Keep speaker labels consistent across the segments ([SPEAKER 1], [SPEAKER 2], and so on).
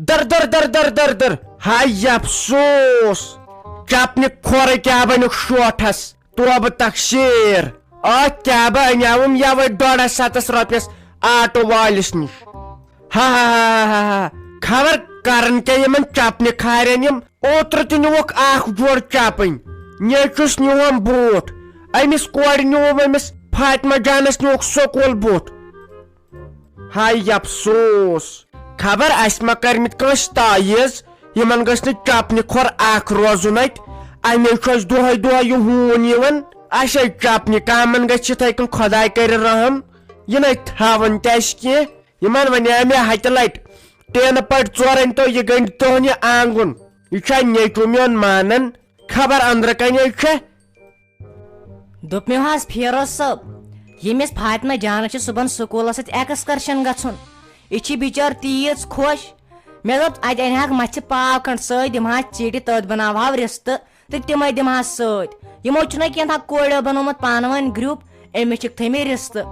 [SPEAKER 1] there there there there there their high افسوس چپنہِ کھۄرٕ کیبنُک شوٹھس توبہٕ تقسیٖر اتھ کیبہٕ انیاوُم یوے 150 رۄپیس آٹو وٲلِس نِش ہا ہا ہا ہا ہا خبر کرن کیا یمن چپنہِ کھارن یم اوترٕ تہِ نِوُکھ اکھ جوڑ چپٕنۍ نیچُس نِوُم بوٗٹھ أمِس کورِ نِوُم أمِس فاطمہ جانس نِوُکھ سکوٗل بوٗٹھ ہائی افسوس خبر اسہِ ما کرمٕتۍ کٲنٛسہِ تایٖز یمن گژھِ نہٕ چپنہِ کھۄر اکھ روزُن اتہِ امے چھُ اسہِ دۄہے دۄہے یہِ ہوٗن یِوان اسے چپنہِ کامن گژھِ یِتھے کٔنۍ خۄداے کرِ رحم یہِ نَے تھاوان تہِ اسہِ کینٛہہ یِمن ونے مےٚ ہتہِ لٹہِ ٹینہٕ پٲٹھۍ ژورن تو یہِ گٔنڈتون یہِ آنگُن یہِ چھا نیچوٗ میون مانان خبر أنٛدرٕ کنے چھےٚ
[SPEAKER 2] دوٚپ مےٚ حظ فیروز صٲب ییٚمِس فاطمہ جانس چھُ صُبحن سکوٗلس سۭتۍ ایٚکسکرشن گژھُن یہِ چھِ بِچٲر تیٖژ خۄش مےٚ دوٚپ اتہِ انہاکھ مژھِ پاو کھنٛڈ سۭتۍ دِمہاس ژیٖٹہِ تٔتھۍ بناوہاو رِستہٕ تہٕ تِمے دِمہاس سۭتۍ یِمو چھُنہ کینٛژھا کوریو بنومُت پانہٕ ؤنۍ گروپ أمِس چھِکھ تھٲمٕتۍ رِستہٕ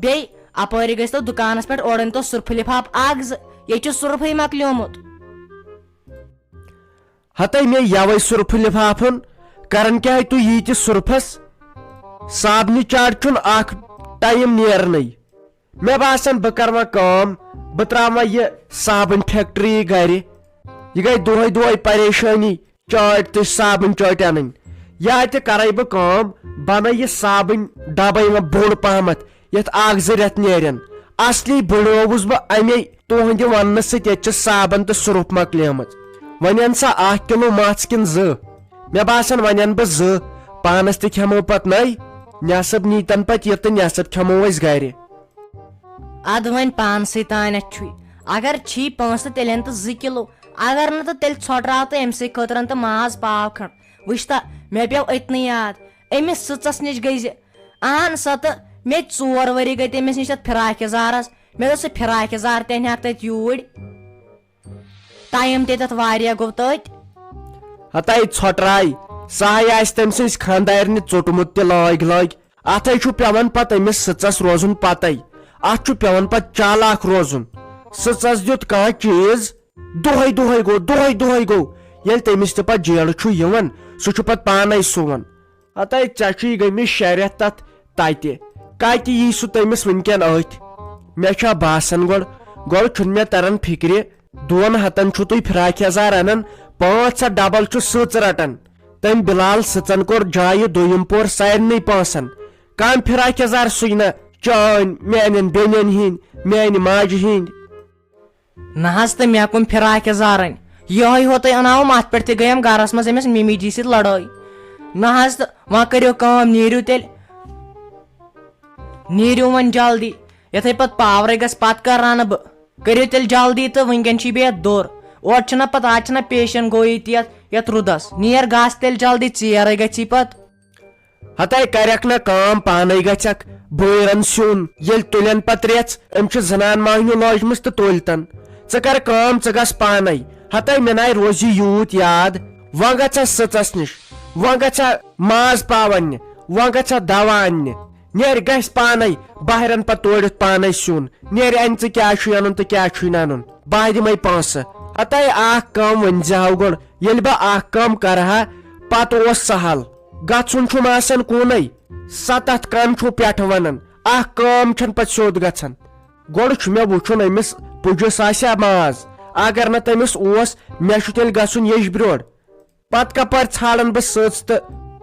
[SPEAKER 2] بیٚیہِ اپٲری گژھِ تو دُکانس پٮ۪ٹھ اورٕ أنۍ تو سُرفہٕ لِفاف اکھ زٕ ییٚتہِ چھُ سُرفٕے مۄکلیومُت
[SPEAKER 1] ہتے مےٚ یوے سُرفہٕ لِفافن کران کیٛاہ تُہۍ ییٖتِس سُرفس صابنہِ چاڑ چھُنہٕ اکھ ٹایم نیرنٕے مےٚ باسان بہٕ کرٕ وۄنۍ کٲم بہٕ تراو وۄنۍ یہِ صابن فیکٹری گرِ یہِ گٔے دۄہے دۄہے پریشٲنی چٲٹۍ تہٕ صابن چٲٹۍ انٕنۍ یا تہِ کرے بہٕ کٲم بنٲے یہِ صابن ڈبے وۄنۍ بوٚڑ پہمتھ یتھ اکھ زٕ رٮ۪تھ نیرن اصلی بڑیووُس بہٕ امے تُہنٛدِ وننہٕ سۭتۍ ییٚتہِ چھِ صابن تہٕ سُرف مۄکلیمٕژ وۄنۍ ان سا 1 کِلوٗ مژھ کِنہٕ 2 مےٚ باسان وۄنۍ انہٕ بہٕ 2 پانس تہِ کھٮ۪مو پتہٕ نٔے نٮ۪صٕب نیٖتن پتہٕ یہِ تہٕ نٮ۪صٕب کھٮ۪مو أسۍ گرِ
[SPEAKER 2] اد وۄنۍ پانسٕے تانٮ۪تھ چھُے اگر چھی پونٛسہٕ تیٚلہِ ان تہٕ 2 کِلوٗ اگر نہٕ تہٕ تیٚلہِ ژھۄٹراو تہٕ أمۍ سٕے خٲطرٕ تہٕ ماز پاو کھنٛڈ وٕچھ تا مےٚ پیٚو أتنٕے یاد أمِس سٕژس نِش گٔے زِ اہن سا تہٕ مےٚ تہِ 4 ؤری گٔے تٔمِس نِش تتھ فراک یزارس مےٚ دوٚپ سُہ فراک یزار تہِ انہاکھ تتہِ یوٗرۍ ٹایم تہِ تتھ واریاہ گوٚو تٔتۍ
[SPEAKER 1] ہتے ژھۄٹراے سُہ ہاے آسہِ تٔمۍ سٕنٛزِ خانٛدارنہِ ژوٚٹمُت تہِ لٲگۍ اتھے چھُ پیٚوان پتہٕ أمِس سٕژس روزُن پتے اتھ چھُ پیٚوان پتہٕ چالاک روزُن سٕژس دیُت کانٛہہ چیٖز دۄہے دۄہے گوٚو ییٚلہِ تٔمِس تہِ پتہٕ جیلہٕ چھُ یِوان سُہ چھُ پتہٕ پانے سُوان ہتے ژےٚ چھُے گٔمٕتۍ 6 رٮ۪تھ تتھ تتہِ کتہِ یی سُہ تٔمِس وُنکٮ۪ن أتھۍ مےٚ چھا باسان گۄڈٕ چھُنہٕ مےٚ تران فِکرِ 2 ہتن چھُو تُہۍ فراک یزار انان 5 ڈبل چھُ سٕژ رٹان تٔمۍ بلال سٕژن کوٚر جایہِ دوٚیِم پور سارنٕے پونٛسن کم فراک یزار سُوِ نہٕ چٲنۍ میانٮ۪ن بیٚنٮ۪ن ہِنٛدۍ میانہِ ماجہِ ہِنٛدۍ
[SPEAKER 2] نہ حظ تہٕ مےٚ کٕم فراک یزار أنۍ یِہوے ہو تۄہہِ اناوُم اتھ پٮ۪ٹھ تہِ گٔیم گرس منٛز أمِس مِمی جی سۭتۍ لڑٲے نہ حظ تہٕ وۄنۍ کٔرِو کٲم نیٖرِو وۄنۍ جلدی یِتھٕے پتہٕ پاورے گژھِ پتہٕ کر رنہٕ بہٕ کٔرِو تیٚلہِ جلدی تہٕ وُنکٮ۪ن چھُے بیٚیہِ یتھ دوٚر اورٕ چھُنہ پتہٕ آز چھِنہ پیشن گویی تہِ یتھ رُدس نیر گژھ تیٚلہِ جلدی ژیرے گژھی پتہٕ
[SPEAKER 1] ہتے کرکھ نہ کٲم پانے گژھکھ بٲرن سیُن ییٚلہِ تُلن پتہٕ رٮ۪ژ أمۍ چھُ زنان مہنیوٗ لٲجمٕژ تہٕ تُلۍ تن ژٕ کر کٲم ژٕ گژھ پانے ہتے مےٚ ناے روزِ یوٗت یاد وۄنۍ گژھا سٕژس نِش وۄنۍ گژھا ماز پاو اننہِ وۄنۍ گژھا دوا اننہِ نیرِ گژھِ پانے بہرن پتہٕ تورِتھ پانے سیُن نیرِ انہِ ژٕ کیٛاہ چھُے انُن تہٕ کیٛاہ چھُے نہٕ انُن بہٕ دِمے پونٛسہٕ ہتے اکھ کٲم ؤنزِہاو گۄڈٕ ییٚلہِ بہٕ اکھ کٲم کرٕہا پتہٕ اوس سہل گژھُن چھُم آسان کُنُے 7 کامہِ چھُو پٮ۪ٹھٕ ونان اکھ کٲم چھنہٕ پتہٕ سیوٚد گژھان گۄڈٕ چھُ مےٚ وٕچھُن أمِس پُجِس آسیا ماز اگر نہٕ تٔمِس اوس مےٚ چھُ تیٚلہِ گژھُن یجبرٛور پتہٕ کپٲرۍ ژھانڈان بہٕ سٕژ تہٕ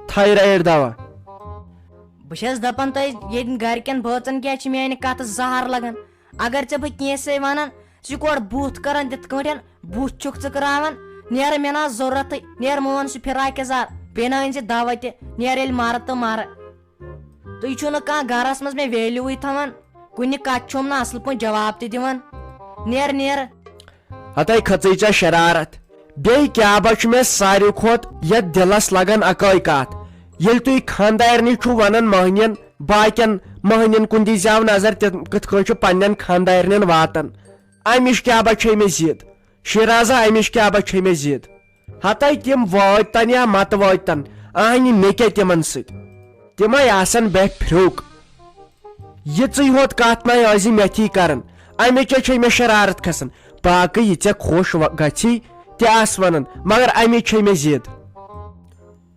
[SPEAKER 1] تھایرایڈ دوا
[SPEAKER 2] بہٕ چھس دپان تۄہہِ ییٚتہِ گرِکٮ۪ن بٲژن کیٛاہ چھِ میانہِ کتھٕ زہر لگان اگر ژےٚ بہٕ کینٛژھے ونان ژٕ چھُکھ اورٕ بُتھ کران تِتھ کٲٹھۍ بُتھ چھُکھ ژٕ کراوان نیرٕ مےٚ نہ ضروٗرتھٕے نیرٕ مون سُہ فراک یزار بیٚیہِ نہ أنۍ زِ دوا تہِ نیرٕ ییٚلہِ مرٕ تہٕ مرٕ تُہۍ چھُو نہٕ کانٛہہ گرس منٛز مےٚ ویلیوٗوٕے تھاوان کُنہِ کتھِ چھُم نہٕ اصل پٲٹھۍ جواب تہِ دِوان نیرٕ
[SPEAKER 1] ہتے کھژٕے ژےٚ شرارت بیٚیہِ کیٛاہ چھُ مےٚ ساروی کھۄتہٕ یتھ دِلس لگان اکٲے کتھ ییٚلہِ تُہۍ خانٛدارنہِ چھُو ونان مہنین باقین مہنین کُن دی زیو نظر کِتھ کٲٹھۍ چھُ پننٮ۪ن خانٛدارنٮ۪ن واتان امِچ کیٛاہ چھے مےٚ ضد شِرازا امِچ کیٛاہ چھے مےٚ ضد ہتے تِم وٲتۍ تن یا متہٕ وٲتۍ تن اہنہِ مےٚ کیٛاہ تِمن سۭتۍ تِمے آسان بے پھرٛوک یِژٕے ہوت کتھ نَے ٲسۍ میتھی کران امِچ چھے مےٚ شرارت کھسان باقی یہ ژےٚ خۄش گژھی تہِ آس ونان مگر امی چھے مےٚ ضد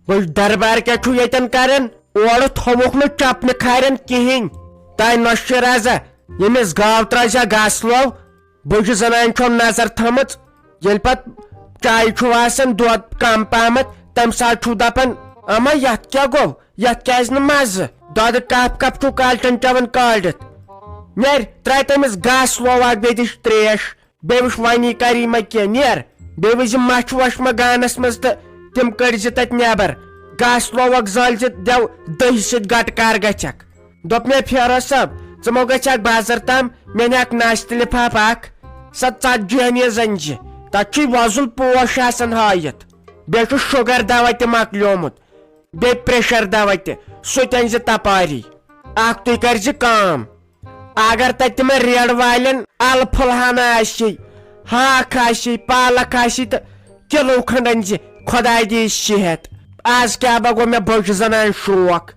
[SPEAKER 1] بہٕ دربار کیٛاہ چھُ ییٚتٮ۪ن کران اورٕ تھووُکھ نہٕ چپنہٕ کھارٮ۪ن کِہینۍ تانۍ نۄشہِ رازا ییٚمِس گاو ترٛایزا گاسہٕ لو بٕجہِ زنانہِ چھو نظر تھٲمٕژ ییٚلہِ پتہٕ چایہِ چھُ آسان دۄد کم پہمت تمہِ ساتہٕ چھُ دپان اما یتھ کیٛاہ گوٚو یتھ کیٛازِ نہٕ مزٕ دۄدٕ کپ چھُ کالچن چٮ۪وان کٲڑِتھ نیر ترٛاے تٔمِس گاسہٕ لو اکھ بیٚیہِ دِش تریش بیٚیہِ وٕچھ وۄنی کری ما کینٛہہ نیر بیٚیہِ وٕچھ مچھ وچھ ما گانس منٛز تہٕ تِم کٔڑزِ تتہِ نٮ۪بر گاسہٕ لووکھ زٲلزِ دٮ۪و دہہِ سۭتۍ گٹہٕ کار گژھکھ دوٚپ مےٚ فیروز صٲب ژٕ مو گژھکھ بازر تام مےٚ نِکھ ناشتہٕ لفاف اکھ سۄ ژتجی ہنہِ زنجہِ تتھ چھُے وۄزُل پوش آسان ہٲیِتھ بیٚیہِ چھُ شُگر دوا تہِ مۄکلیومُت بیٚیہِ پریشر دوا تہِ سُہ تہِ أنزِ تپاری اکھ تُہۍ کٔرزِ کٲم اگر تتہِ تِمن ریڈ والٮ۪ن الہٕ پھُل ہنا آسی ہاکھ آسی پالک آسی تہٕ کِلوٗ کھنڈ أنزِ خۄداے دِیس صحت آز کیٛاہ با گوٚو مےٚ بٔچ زنان شوق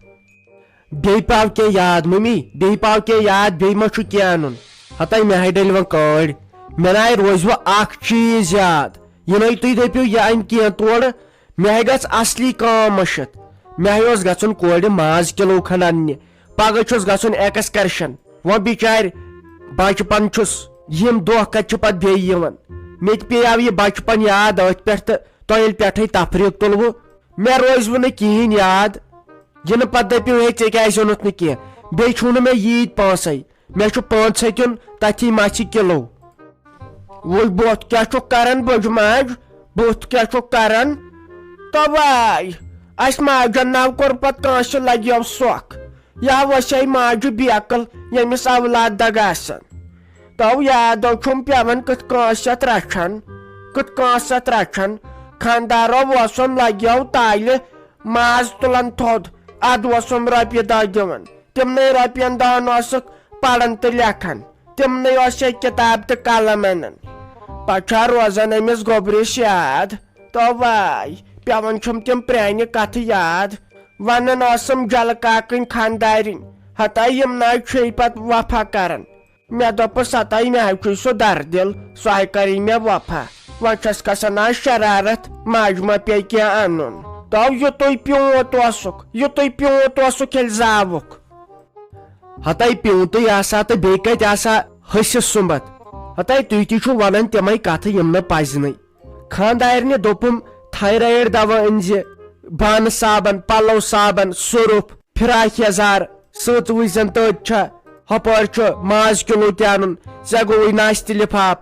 [SPEAKER 1] بیٚیہِ پاو کینٛہہ یاد ممی بیٚیہِ پاو کینٛہہ یاد بیٚیہِ ما چھُ کینٛہہ اَنُن ہتاے مےٚ ہاے ڈٔلۍ وۄنۍ کٲڑۍ مےٚ ناے روزِ وۄنۍ اکھ چیٖز یاد یِنَے تُہۍ دٔپِو یہِ انہِ کینٛہہ تورٕ مےٚ ہاے گژھِ اصلی کٲم مٔشِتھ مےٚ ہاے اوس گژھُن کورِ ماز کِلوٗ کھنڈ اننہِ پگہہ چھُس گژھُن ایکسکرشن وۄنۍ بِچارِ بچپن چھُس یِم دۄہ کتہِ چھِ پتہٕ بیٚیہِ یِوان مےٚ تہِ پیٚیاو یہِ بچپن یاد أتھۍ پٮ۪ٹھ تہٕ تۄہہِ ییٚلہِ پٮ۪ٹھے تفریٖق تُلوٕ مےٚ روزوٕ نہٕ کِہینۍ یاد یہِ نہٕ پتہٕ دٔپِو ہے ژےٚ کیٛازِ اوٚنُتھ نہٕ کینٛہہ بیٚیہِ چھُو نہٕ مےٚ ییٖتۍ پونٛسے مےٚ چھُ 500 کِیُن تتھی مچھِ کِلوٗ وٕچھ بُتھ کیٛاہ چھُکھ کران بٔجہِ ماج بُتھ کیٛاہ چھُکھ کران توے اسہِ ماجن ناو کوٚر پتہٕ کٲنٛسہِ لگیو سۄکھ یا وسے ماجہِ بیکل ییٚمِس اولاد دگ آسان تو یادو چھُم پیوان کِتھ کٲنٛسہِ اتھ رچھان کِتھ کٲنٛسہِ اتھ رچھان خاندارو وسُم لگیو تالہِ ماز تُلان تھوٚد ادٕ وسُم رۄپیہِ دہ دِوان تِمنٕے رۄپین دہن اوسُکھ پران تہٕ لیکھان تِمنٕے اوس کِتاب تہٕ قلم انان پتہٕ چھا روزان أمِس گوٚبرِس یاد توے پیوان چھُم تِم پرانہِ کتھٕ یاد ونان ٲسٕم جلہٕ کاکٕنۍ خاندارِنۍ ہتاے یِم ناے چھے پتہٕ وفا کران مےٚ دوٚپُس ہتاے مےٚ حظ چھُے سُہ دردِل سُہ ہاے کری مےٚ وفا وۄنۍ چھس کھسان آز شرارت ماجہِ ما پیٚیہِ کینٛہہ انُن تو یُتُے پیوٗنٛت اوسُکھ یُتُے پیوٗنٛت اوسُکھ ییٚلہِ زاوُکھ ہتاے پیوٗنٛتٕے آسا تہٕ بیٚیہِ کتہِ آسا ۂسِتھ سُمبتھ ہتاے تُہۍ تہِ چھِو ونان تِمے کتھٕ یِم نہٕ پزنٕے خاندارنہِ دوٚپُم تھایرایڈ دوا أنزِ بانہٕ صابن پلو صابن سرُف فراک یزار سٕژ وٕچھزن تٔتۍ چھا ہۄپٲرۍ چھُ ماز کِلوٗ تہِ انُن ژےٚ گوٚوُے ناشتہٕ لفاف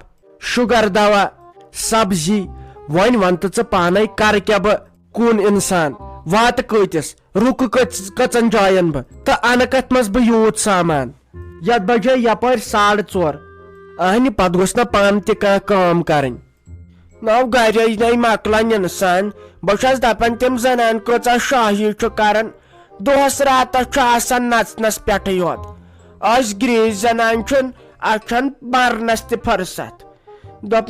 [SPEAKER 1] شُگر دوا سبزی وۄنۍ ون تہٕ ژٕ پانے کرٕ کیٛاہ بہٕ کُن انسان واتہٕ کۭتِس رُکہٕ کٔژن جاین بہٕ تہٕ انہٕ کتھ منٛز بہٕ یوٗت سامان یتھ بجے یپٲرۍ 4:30 اہنہِ پتہٕ گوٚژھ نا پانہٕ تہِ کانٛہہ کٲم کرٕنۍ نو گرے نے مۄکلان انسان بہٕ چھس دپان تِم زنان کۭژاہ شٲہی چھُ کران دۄہس راتس چھُ آسان نژنس پٮ۪ٹھٕے یوت أسۍ گریٖسۍ زنان چھُنہٕ اسہِ چھنہٕ مرنس تہِ فرست دوٚپ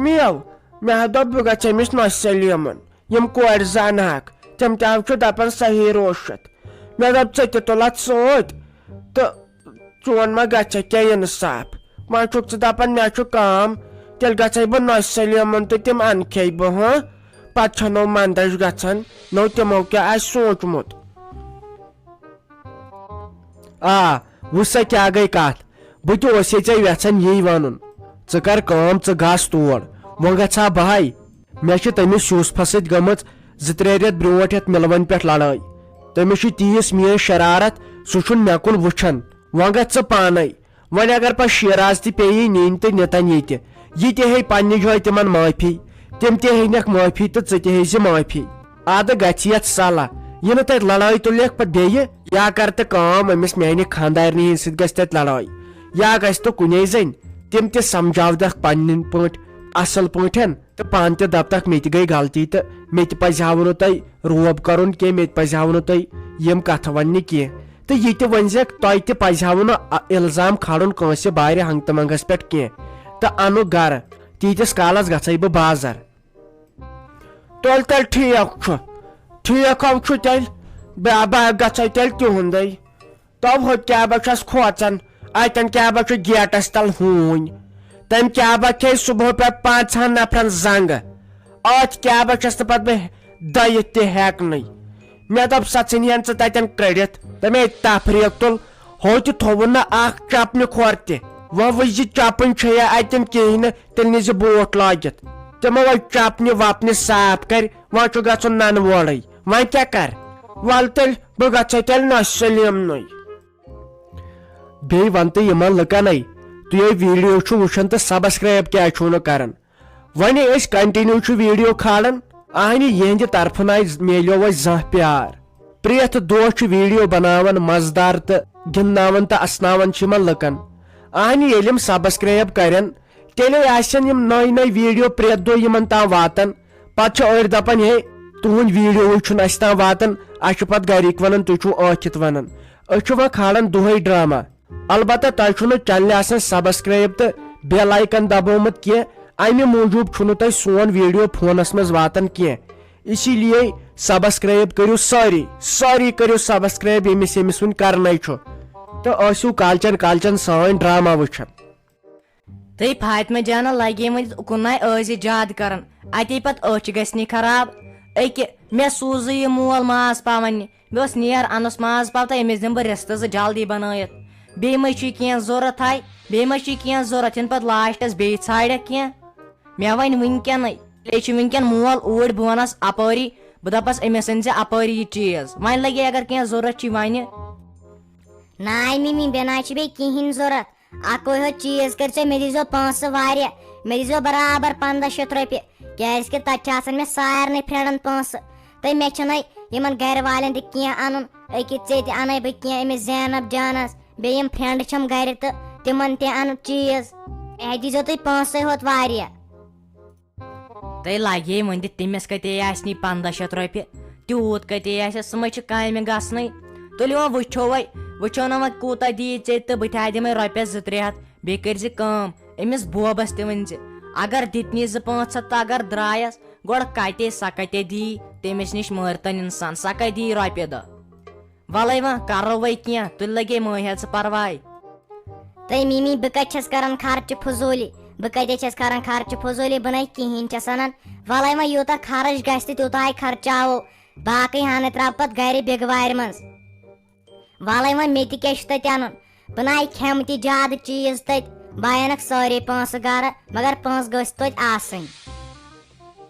[SPEAKER 1] مےٚ دوٚپ بہٕ گژھٕ أمِس نۄشہِ سلیٖمن یِم کورِ زٕ انہاکھ تِم تہِ حظ چھُ دپان صحیح روشت مےٚ دوٚپ ژٕ تہِ تُلتھ سۭتۍ تہٕ چون ما گژھِ کینٛہہ انصاف وۄنۍ چھُکھ ژٕ دپان مےٚ چھُ کٲم تیٚلہِ گژھے بہٕ نۄشہِ سلیٖمن تہٕ تِم انکھے بہٕ پتہٕ چھنو منٛدچھ گژھان نو تِمو کیٛاہ آسہِ سوٗنٛچمُت آ وٕچھ سا کیٛاہ گٔے کتھ بہٕ تہِ اوسے ژےٚ یژھان یی ونُن ژٕ کر کٲم ژٕ گژھ تور وۄنۍ گژھٕ ہا بہے مےٚ چھِ تٔمِس یوٗسفس سۭتۍ گٔمٕژ 2-3 رٮ۪تھ برونٛٹھ یتھ مِلوَن پٮ۪ٹھ لڑٲے تٔمِس چھُ تیٖژ میٲنۍ شرارت سُہ چھُنہٕ مےٚ کُن وٕچھان وۄنۍ گژھ ژٕ پانے وۄنۍ اگر پتہٕ شیراز تہِ پیٚیی نِنۍ تہٕ نِتن ییٚتہِ یہِ تہِ ہیٚیہِ پننہِ جایہِ تِمن معٲفی تِم تہِ ہیٚنکھ معٲفی تہٕ ژٕ تہِ ہیٚیہِ معٲفی ادٕ گژھِ یتھ صلح یہِ نہٕ تتہِ لڑٲے تُلکھ پتہٕ بیٚیہِ یا کر تہٕ کٲم أمِس میانہِ خاندارنہِ ہِنٛدِ سۭتۍ گژھِ تتہِ لڑٲے یا گژھِ تہٕ کُنے زٔنۍ تِم تہِ سمجھاودکھ پننہِ پٲٹھۍ اصل پٲٹھۍ تہٕ پانہٕ تہِ دپتکھ مےٚ تہِ گٔے غلطی تہٕ مےٚ تہِ پزہاو نہٕ تۄہہِ روب کرُن کینٛہہ مےٚ تہِ پزہاو نہٕ تۄہہِ یِم کتھٕ وننہِ کینٛہہ تہٕ یہِ تہِ ؤنزٮ۪کھ تۄہہِ تہِ پزہاو نہٕ الزام کھالُن کٲنٛسہِ بارِ ہنگتہٕ منٛگس پٮ۪ٹھ کینٛہہ تہٕ انُکھ گرٕ تیٖتِس کالس گژھے بہٕ بازر تُل تیٚلہِ ٹھیٖک ہو چھُ تیٚلہِ بہٕ گژھے تیٚلہِ تِہُنٛدے تو ہُتہِ کیٛاہ بہٕ چھس کھوژان اتٮ۪ن کیٛاہ بہٕ چھُ گیٹس تل ہوٗنۍ تم کیبہ کھے صبح پہ 5 نفرن زنگ ات کیبہ چھس پہ بہ دت تہنی مے دپ سا ژھنہن ژٕ تتٮ۪ن کڑِتھ دپے تفریق تل ہو تہ تھوُن نا اکھ چپنہِ کھور تہِ وۄنۍ وٕچھ زِ چپٕنۍ چھیا اتٮ۪ن کہیٖنۍ نہٕ تیٚلہِ نِزِ بوٗٹھ لٲگِتھ تِمو وۄنۍ چپنہِ وپنہِ صاف کر وۄنۍ چھُ گژھُن ننہٕ وورے وۄنۍ کیٛاہ کر ول تیٚلہِ بہٕ گژھے تیٚلہِ نۄشہِ سلیٖمنٕے بیٚیہِ ون تہٕ یِمن لُکن تُہۍ ویڈیو چھُ وٕچھان تہٕ سبسکرایب کیٛازِ چھُو نہٕ کران وۄنۍ أسۍ کنٹِنیو چھُ ویڈیو کھالان اہنہِ یِہنٛدِ طرفہٕ میلیو اسہِ زانٛہہ پیار پرٛٮ۪تھ دۄہ چھُ ویڈیو بناوان مزٕدار تہٕ گِنٛدناوان تہٕ اسناوان چھِ یِمن لُکن اہنہِ ییٚلہِ یِم سبسکرایب کرن تیٚلے آسن یِم نٔے نٔے ویڈیو پرٛٮ۪تھ دۄہ یِمن تام واتان پتہٕ چھِ أڑۍ دپان ہے تُہنٛد ویڈیوے چھُنہٕ اسہِ تام واتان اسہِ چھِ پتہٕ گرِکۍ ونان تُہۍ چھِو ٲکھِتھ ونان أسۍ چھِ وۄنۍ کھالان دۄہے ڈرامہ البتہ تۄہہِ چھُنہٕ چنلہِ آسان سبسکرایب تہٕ بیل آیکن دبومُت کینٛہہ امہِ موٗجوٗب چھُنہٕ تۄہہِ سون ویڈیو فونس منٛز واتان کینٛہہ اسی لیے سبسکرایب کٔرِو سٲری کٔرِو سبسکرایب ییٚمِس وُنہِ کرنے چھُ تہٕ ٲسِو کالچن سٲنۍ ڈرامہ وٕچھان
[SPEAKER 2] تُہۍ فاطمہ جانہ لگے مٕتۍ اُکناے ٲسۍ زیادٕ کران اتے پتہٕ أچھ گژھنی خراب أکہِ مےٚ سوٗزٕے یہِ مول ماز پاو وَنہِ مےٚ اوس نیر انُس ماز پاو تہٕ أمِس دِمہٕ بہٕ رِستہٕ 2 جلدی بنٲیِتھ بیٚیہِ ما چھُے کینٛہہ ضوٚرتھ یِنہٕ پتہٕ لاسٹس بیٚیہِ ژھانڈکھ کینٛہہ مےٚ وَنہِ وٕنکیٚنٕے چھُ وٕنکیٚن مول اوٗرۍ بہٕ وَنس اپٲری بہٕ دپس أمِس أنۍ زِ اپٲری یہِ چیٖز وۄنۍ لگے اگر کینٛہہ ضوٚرتھ چھُے وَنہِ
[SPEAKER 3] ناے ممی بے نا چھِ بیٚیہِ کِہیٖنۍ ضوٚرتھ اکوے ہوت چیٖز کٔرۍزیٚو مےٚ دیٖزیٚو پونٛسہٕ واریاہ مےٚ دیٖزیٚو برابر 1500 رۄپیہِ کیازِ کہِ تتہِ چھِ آسان مےٚ سارنٕے فرینڈن پونٛسہٕ تہٕ مےٚ چھُنَے یِمن گرِ والٮ۪ن تہِ کینٛہہ انُن أکِس ژےٚ تہِ انے بہٕ کینٛہہ أمِس زینب جانس بیٚیہِ یِم فرینڈ چھم گرِ تہٕ تِمن تہِ انُن چیٖز مےٚ دیٖزیٚو تُہۍ پونٛسے ہوت واریاہ
[SPEAKER 2] تۄہہِ لگے وۄنۍ دِ تٔمِس کتے آسنی 1500 رۄپیہِ تیوٗت کتے آسٮ۪س سُہ ما چھُ کامہِ گژھنٕے تُلِو وۄنۍ وٕچھو نا وۄنۍ کوٗتاہ دِیہِ ژےٚ تہٕ بہٕ تہِ دِمے رۄپیس 200-300 بیٚیہِ کٔرزِ کٲم أمِس بوبس تہِ ؤنۍ زِ اگر دِتنی 200-500 تہٕ اگر درٛایس گۄڈٕ کتے سۄ کتے دی تٔمِس نِش مٲرتن انسان سۄ کتہِ دی 2 وَلے وۄنۍ کرو وۄنۍ کینٛہہ تُلہِ لگے مہ ہیٚہ ژٕ پرواے
[SPEAKER 3] تہٕ ممی بہٕ کتہِ چھس کران خرچہٕ فضوٗلی بہٕ نَے کِہیٖنۍ چھس انان وَلے وۄنۍ یوٗتاہ خرٕچ گژھِ تہٕ تیوٗتاہے خرچاوو باقٕے ہانہٕ تراو پتہٕ گرِ بِگوارِ منٛز وَلے وۄنۍ مےٚ تہِ کیٛاہ چھُ تتہِ انُن بہٕ نَے کھٮ۪مہٕ تہِ زیادٕ چیٖز تتہِ بہٕ انکھ سٲری پونٛسہٕ گرٕ مگر پونٛسہٕ گٔژھۍ توتہِ آسٕنۍ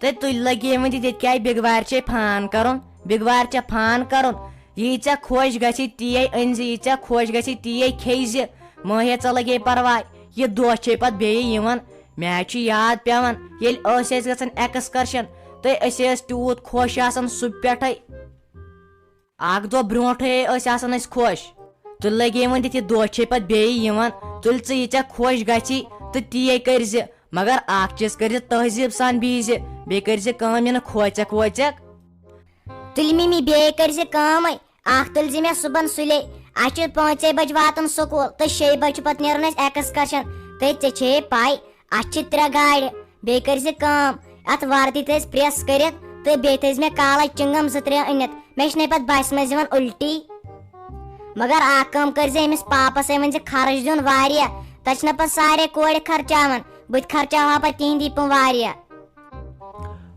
[SPEAKER 2] تہٕ تُلہِ لگے وۄنۍ ییٚتہِ کیٛاہ بِگوارِ چھے فان کرُن یی ژےٚ خۄش گژھی تی أنۍ زِ یی ژےٚ خۄش گژھی تی کھیٚیہِ زِ مہ ہیٚہ ژٕ لگے پرواے یہِ دۄہ چھے پتہٕ بیٚیہِ یِوان مےٚ حظ چھُ یاد پیٚوان ییٚلہِ أسۍ ٲسۍ گژھان ایٚکسکرشن تہٕ أسۍ ٲسۍ تیوٗت خۄش آسان صُبح پٮ۪ٹھے اکھ دۄہ برونٛٹھے ٲسۍ آسان أسۍ خۄش تُلہِ لگے وۄنۍ دِتھ یہِ دۄہ چھے پتہٕ بیٚیہِ یِوان تُلہِ ژٕ یہِ ژےٚ خۄش گژھی تہٕ تی کٔرزِ مگر اکھ چیٖز کٔرزِ تہذیٖب سان بِہزِ بیٚیہِ کٔرزِ کٲم یِنہٕ کھوژکھ
[SPEAKER 3] تُلہِ ممی بیٚیہِ کٔرزِ کٲمے اکھ تُلزِ مےٚ صُبحن سُلے اسہِ چھُ 5 بجہِ واتُن سکوٗل تہٕ 6 بجہِ چھُ پتہٕ نیرُن اسہِ ایٚکسکرشن تہٕ ژےٚ چھے پاے اسہِ چھِ 3 گاڑِ بیٚیہِ کٔرزِ کٲم اتھ وردی تھٲیزِ پریس کٔرِتھ تہٕ بیٚیہِ تھٲیزِ مےٚ کالے چِنگم 2-3 أنِتھ مےٚ چھُنَے پتہٕ بسہِ منٛز یِوان اُلٹی مگر اکھ کٲم کٔرزِ أمِس پاپسے ؤنۍ زِ خرٕچ دیُن واریاہ تتہِ چھِنہ پتہٕ سارے کورِ خرچاوان بہٕ تہِ خرچاوہا پتہٕ تِہنٛدی پٲٹھۍ واریاہ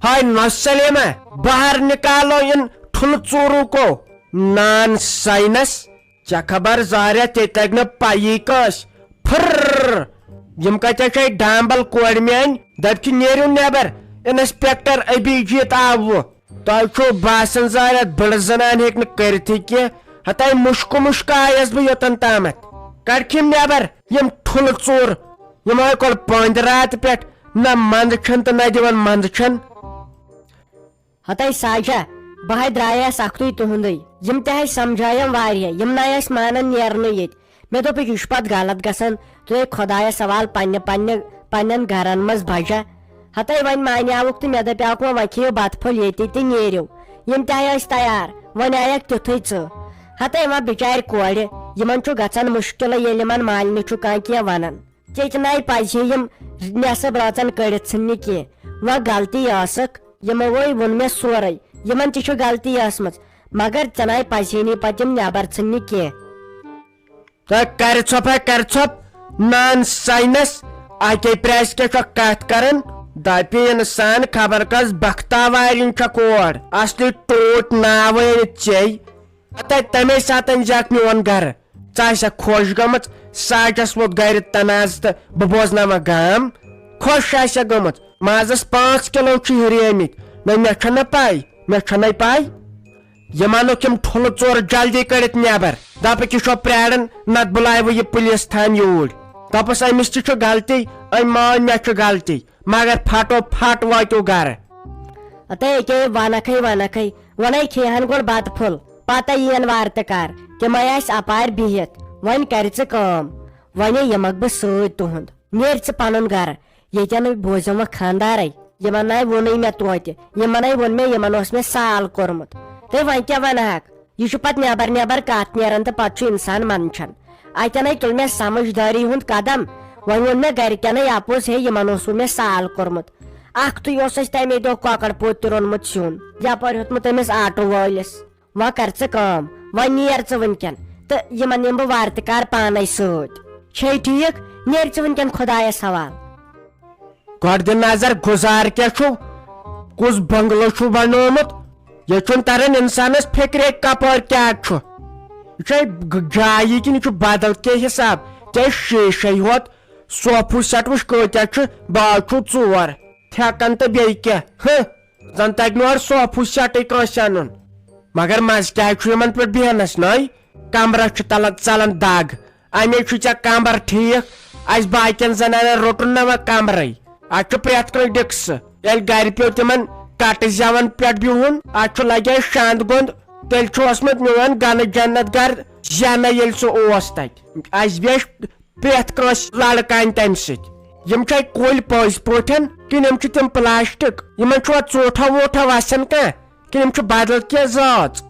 [SPEAKER 1] ہاے نۄشہِ سلیٖما باہر نِکالو اِن ٹھُلہٕ ژوٗرو کو نان ساینس ژےٚ خبر زاریا ژےٚ تگہِ نہٕ پایی کٲنٛسہِ پھر یِم کتہِ چھے ڈامبل کورِ میٲنۍ دپچہِ نیرِو نٮ۪بر انسپیکٹر ابھیجیت آوٕ تۄہہِ چھُو باسان زاریا بٕڑٕ زنان ہیٚکہِ نہٕ کٔرِتھٕے کینٛہہ ہتاے مُشکہٕ آیس بہٕ یوٚتن تامتھ کڑکھِم نٮ۪بر یِم ٹھُلہٕ ژوٗر یِم آے کۄل پٲنٛدِ راتہٕ پٮ۪ٹھ نہ منٛدٕ چھن تہٕ نہ دِوان منٛدٕ چھن
[SPEAKER 4] ہتاے ساجا بہٕ درٛایس اکھتُے تُہُنٛدُے یِم تہِ ہے سمجھایم واریاہ یِم نَے ٲسۍ مانان نیرنُے ییٚتہِ مےٚ دوٚپُکھ یہِ چھُ پتہٕ غلط گژھان تُہۍ خۄدایس سوال پننٮ۪ن گرن منٛز بجا ہتاے وۄنۍ مانیاوُکھ تہٕ مےٚ دپیٛاوُکھ وۄنۍ کھیٚیِو بتہٕ پھوٚل ییٚتی تہٕ نیٖرِو یِم تہِ ہے ٲسۍ تیار وۄنۍ آیکھ تیُتھُے ژٕ ہتاے وۄنۍ بِچارِ کورِ یِمن چھُ گژھان مُشکِلٕے ییٚلہِ یِمن مالنہِ چھُ کینٛہہ ونان ژےٚ نَے پزِ یِم نٮ۪صٕب رٲژن کٔڑِتھ ژھٕننہِ کینٛہہ وۄنۍ غلطی ٲسٕکھ یِمو ووٚن مےٚ سورُے یِمن تہِ چھُ غلطی ٲسمٕژ مگر ژےٚ نَے پزی نہٕ پتہٕ یِم نٮ۪بر ژھٕننہِ کینٛہہ
[SPEAKER 1] تہٕ کر ژھۄپہ نان ساینس اکے پریس کے کت کرن دپہ انسان خبر کس بختاوارین کور اصلی ٹوٹ ناو ژے تمے سات جاک میون گر ژا خوش گمت ساجس ووت گر تناز تو بہ بوزناوا گام خوش آسیا گمت مازس 5 کلو ہریمت مے چھنا پائی مے چھنا پائی یم انک یم ٹھل ژور جلدی کڑت نیبر دپک یہ چھو پریارن نت بلائیو یہ پولیس تھان یور دپس امس تہ غلطی ام مان مے چھ غلطی مگر پھٹو پھٹ واتو گر
[SPEAKER 4] اتے کے ونکھے ونے کھیہن گوڑ بات پھل پتہ یین وار تہ کر تم آس اپار بہت ون کر ژم ون یمک بہ ست تہند نیر ژ پنن گر یتن بوزم خاندار یمن وونے مے توتہ یمن وون مے یمن اس مے سال کورمت تے ون کیا ونہک یہ پتہ نیبر کت نیران تو پتہ انسان منچان اتن تل مے سمجھداری ہند قدم ون وون مے گرکن اپوز ہے یمن اس مے سال کورمت اختہ تمے دہ کۄکر پوت تہ رونمت سیُن یپر ہیوتمت أمس آٹو وٲلس و کر کٲم و نیر ژٕ ونکین تو یمن نم بہ وار تہ کار پانے ست چھ ٹھیک نیر ژٕ ونکین خدایس حوال
[SPEAKER 1] گۄڈٕ دِ نظر گزار کیا چھو کس بنگلو چھو بنومت یہ چھن تران انسانس فکرے کپر کیا چھو یہ جائی کن یہ بدل کے حساب ژے شیشے ہوت صوفو سیٹ وچ کۭتیاہ چھِ باو چھو 4 تھیکن تو بیٚیہِ کیٛاہ زن تگہِ نہٕ اور صوفو سیٹٕے کٲنٛسہِ انُن مگر مزٕ کیٛاہ چھُ یمن پٮ۪ٹھ بیہنس نٔے کمرس چھُ تلن ژلان دگ امے چھُ ژےٚ کمبر ٹھیک اس باقین زنانن روٹُن نہ وۄنۍ کمرے اتھ چھُ پرٛٮ۪تھ کٲنٛسہِ ڈِکسہٕ ییٚلہِ گرِ پیوٚو تِمن کٹہٕ زیون پٮ۪ٹھ بِہُن اتھ چھُ لگے شاند گوٚنٛد تیٚلہِ چھُ اوسمُت میون گنہٕ جنت گر زینے ییٚلہِ سُہ اوس تتہِ اس بیچھ پرٛٮ۪تھ کٲنٛسہِ لڑکانہِ تمہِ سۭتۍ یم چھا کُلۍ پٔزۍ پٲٹھۍ کِنہٕ یم چھِ تِم پلاسٹک یمن چھُوا ژوٗٹھا ووٗٹھا وسان کانٛہہ کِنہٕ یم چھِ بدل کینٛہہ زٲژ